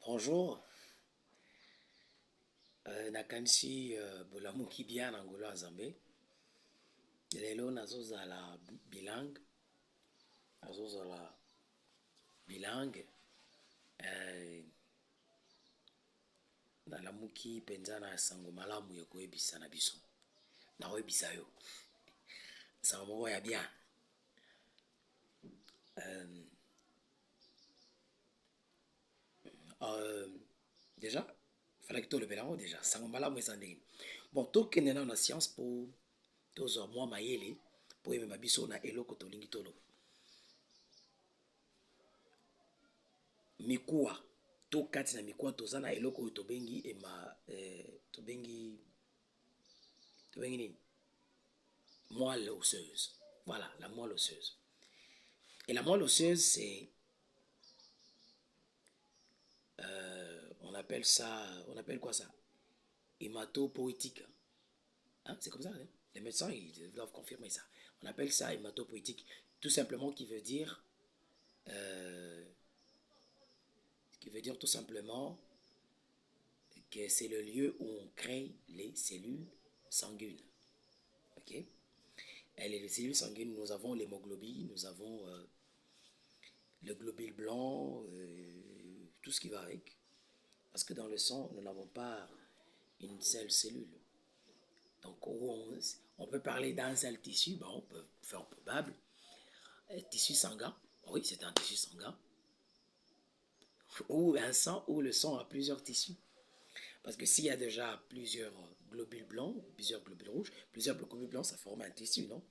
Bonjour, nakanisi bolamuki bien na ngolo ya Nzambe. Lelo nazozala bilingue, nazozala bilingue. Nalamuki penza na sango malamu ya koyebisa na biso. Na koyebisa yo. Sango moko ya bien. Déjà, fallait que tu le bélango déjà. Sango malamu ezandeli. Bon, tokende na science pour tozwa mwa mayele po yemema biso na eloko tolingi tolo. Mikuwa to kati na mikuwa toza na eloko oyo tobengi tobengi nini? Moelle osseuse. Voilà, la moelle osseuse. Et la moelle osseuse, c'est on appelle quoi ça? Hématopoïétique. Hein? C'est comme ça, hein? Les médecins, ils doivent confirmer ça. On appelle ça hématopoïétique. Tout simplement qui veut dire tout simplement que c'est le lieu où on crée les cellules sanguines. Ok? Et les cellules sanguines, nous avons l'hémoglobine, nous avons le globule blanc, tout ce qui va avec. Parce que dans le sang, nous n'avons pas une seule cellule. Donc, on peut parler d'un seul tissu, ben, on peut faire probable. Tissu sanguin, oui, c'est un tissu sanguin. Ou un sang où le sang a plusieurs tissus. Parce que s'il y a déjà plusieurs globules blancs, plusieurs globules rouges, ça forme un tissu, non?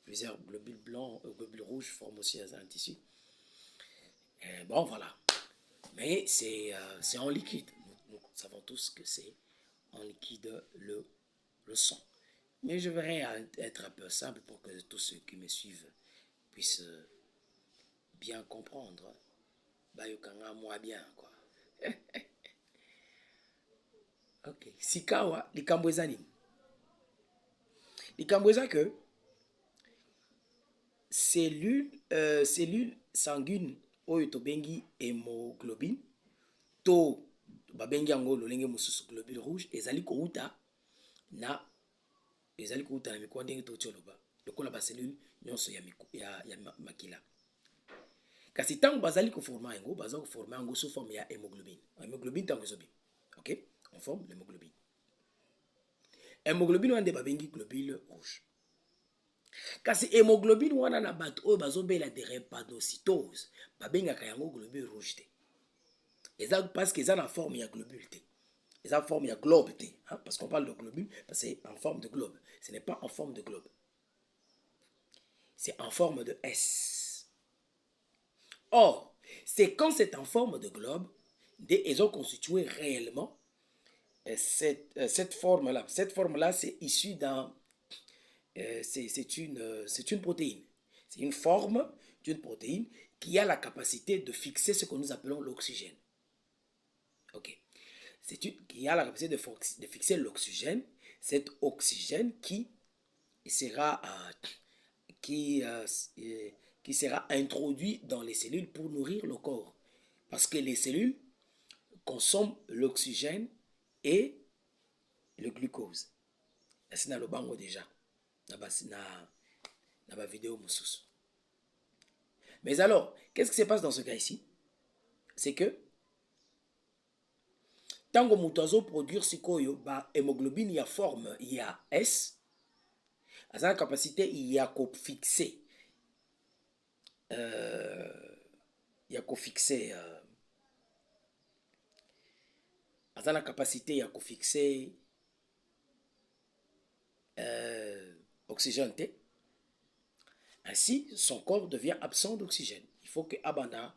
Plusieurs globules blancs, globules rouges forment aussi un tissu. Bon, voilà. Mais c'est en liquide. Nous savons tous que c'est en liquide le sang. Mais je verrai être un peu simple pour que tous ceux qui me suivent puissent bien comprendre. Bayokanga moi bien, quoi. Ok. Sikawa, likambo eza nini? Likambo eza que cellule sanguine oyo tobengi hémoglobine to babengi yango lolenge mosusu globule rouge ezali kouta na mikuwa ndenge toti oloba lokola bacellule nyonso ya makila. Kasi ntango bazali koforma yango baza koforma yango sous forme ya hémoglobine. Hémoglobine ntango ezobi. Ok? On forme l'hémoglobine. Hémoglobine wana nde babengi globule rouge. Kasi hémoglobine wana na bato oyo bazobela drépanocytose babengaka yango globule rouge te. Eza parce que eza na forme ya globule te. Eza en forme ya globe te. Hein? Parce qu'on parle de globule parce que c'est en forme de globe. Ce n'est pas en forme de globe. C'est en forme de S. Or, c'est quand c'est en forme de globe, ils ont constitué réellement cette forme-là. Cette forme-là, c'est issu d'un... c'est une protéine. C'est une forme d'une protéine qui a la capacité de fixer ce que nous appelons l'oxygène. Ok. Qui a la capacité de fixer l'oxygène. Cet oxygène qui sera introduit dans les cellules pour nourrir le corps. Parce que les cellules consomment l'oxygène et le glucose. C'est dans le bango déjà. Dans la vidéo moussus. Mais alors, qu'est-ce qui se passe dans ce cas ici? C'est que tango mutazo produire sikoyo ba hémoglobine y a forme y a S a la capacité y a ko fixer y a ko fixer a la capacité y a ko fixer oxygène. Ainsi, son corps devient absent d'oxygène. Il faut que Abana,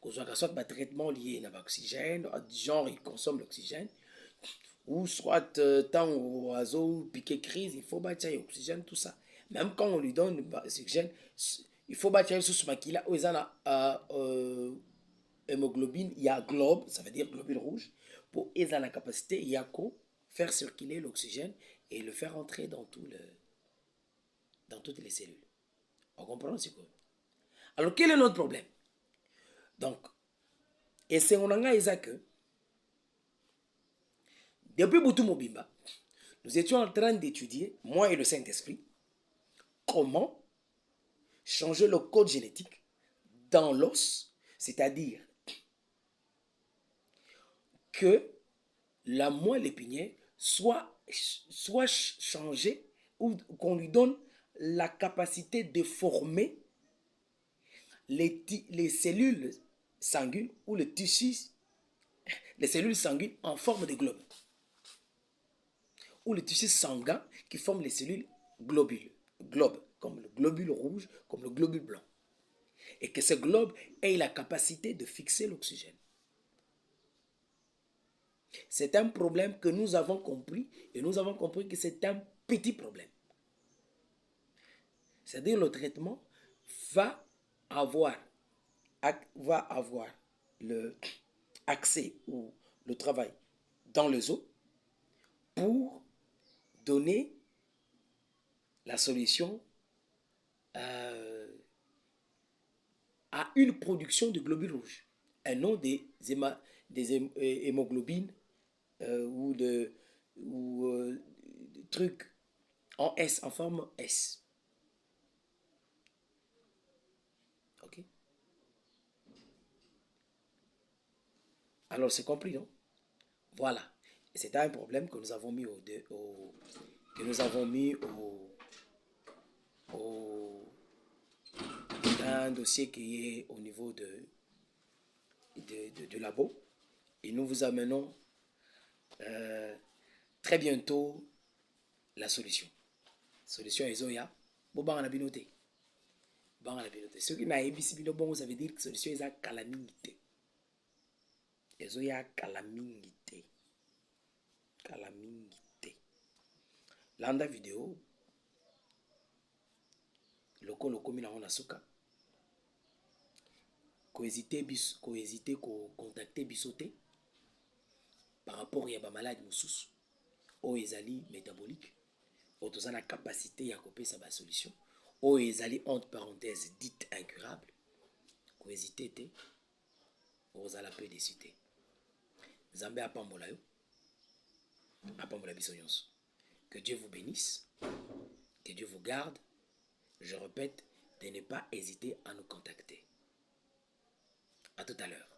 soit un traitement lié à l'oxygène, genre il consomme l'oxygène, ou soit tant au oiseau piqué crise, il faut bâtir l'oxygène, tout ça. Même quand on lui donne l'oxygène, il faut bâtir sous ce maquille-là, où il y a hémoglobine, il y a globe, ça veut dire globule rouge, pour ils ont la capacité, il y a qu'à faire circuler l'oxygène et le faire entrer dans toutes les cellules. On comprend ce quoi? Alors, quel est notre problème? Donc, et c'est on a que Depuis Boutou Mobimba, nous étions en train d'étudier, moi et le Saint-Esprit, comment changer le code génétique dans l'os, c'est-à-dire que la moelle épinière soit changée ou qu'on lui donne la capacité de former les cellules sanguines ou le tissu, les cellules sanguines en forme de globe, ou le tissu sanguin qui forme les cellules globes, comme le globule rouge, comme le globule blanc. Et que ce globe ait la capacité de fixer l'oxygène. C'est un problème que nous avons compris, et nous avons compris que c'est un petit problème. C'est-à-dire le traitement va avoir le accès ou le travail dans les os pour donner la solution à une production de globules rouges et non des hémoglobines ou de trucs en S, en forme S. Ok? Alors c'est compris, non? Voilà. C'est un problème que nous avons mis que nous avons mis un dossier qui est au niveau de labo. Et nous vous amenons très bientôt la solution. Solution Ezoya. Bon, on a bien noté. Bon, on a bien noté. Ce qui n'a pas été bon, ça veut dire que solution est à calamité. Ezoya calamité. Calamité. Landa vidéo. Loko mina on asuka. Cohésiter, contacter bisoté par rapport à la maladie moussous. O ezali métabolique. O toza la capacité à couper sa solution. O ezali entre parenthèses dite incurable. Cohésiter te. Ozala peu décité. Zambé apambola yo. Apambola biso nyonso. Que Dieu vous bénisse. Que Dieu vous garde. Je répète, de ne pas hésiter à nous contacter. À tout à l'heure.